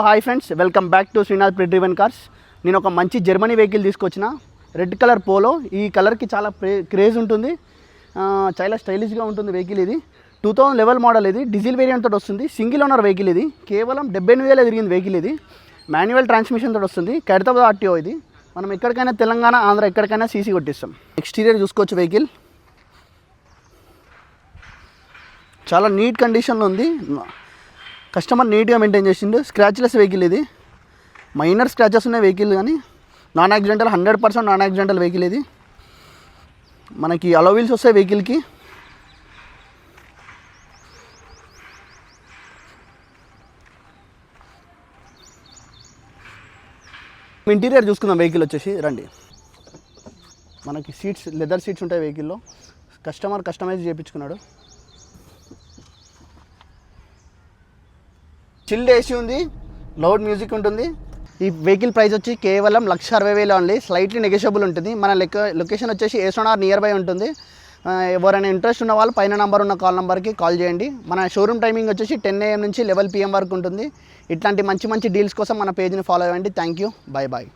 Hi friends, welcome back to Srinath pre driven cars. నేను ఒక మంచి జర్మనీ వెహికల్ తీసుకొచ్చిన. Red colour polo. ఈ కలర్కి చాలా క్రేజ్ ఉంటుంది, చాలా స్టైలిష్గా ఉంటుంది వెహికల్. ఇది 2011 మోడల్. ఇది డీజిల్ వేరియంట్ తోటి వస్తుంది. Single owner vehicle. ఇది కేవలం 78,000 తిరిగింది వెహికల్. ఇది మాన్యువల్ ట్రాన్స్మిషన్ తోటి వస్తుంది. ఖైరతాబాద్ ఆర్టీఓ. ఇది మనం ఎక్కడికైనా తెలంగాణ, ఆంధ్ర ఎక్కడికైనా సీసీ కొట్టిస్తాం. ఎక్స్టీరియర్ చూసుకోవచ్చు. వెహికల్ చాలా నీట్ కండిషన్లో ఉంది. కస్టమర్ నీట్గా మెయింటైన్ చేసిండు. Scratchless vehicle. ఇది మైనర్ స్క్రాచెస్ ఉన్న వెహికల్, కానీ non accidental, 100% non accidental vehicle. ఇది మనకి అలో వీల్స్ వస్తాయి వెహికల్కి. ఇంటీరియర్ చూసుకుందాం. వెహికల్ వచ్చేసి రండి. మనకి సీట్స్ లెదర్ సీట్స్ ఉంటాయి వెహికల్లో. కస్టమర్ కస్టమైజ్ చేయించుకున్నాడు. చిల్డ్ ఏసీ ఉంది, లౌడ్ మ్యూజిక్ ఉంటుంది. ఈ వెహికల్ ప్రైస్ వచ్చి కేవలం 1,60,000 ఓన్లీ. స్లైట్లీ నెగోషియబుల్ ఉంటుంది. మన లొకేషన్ వచ్చేసి ఏసోనార్ నియర్ బై ఉంటుంది. ఎవరైనా ఇంట్రెస్ట్ ఉన్న వాళ్ళు పైన నెంబర్ ఉన్న కాల్ నెంబర్కి కాల్ చేయండి. మన షోరూమ్ టైమింగ్ వచ్చేసి 10 AM నుంచి 11 PM వరకు ఉంటుంది. ఇట్లాంటి మంచి మంచి డీల్స్ కోసం మన పేజ్ని ఫాలో అవ్వండి. Thank you. Bye bye.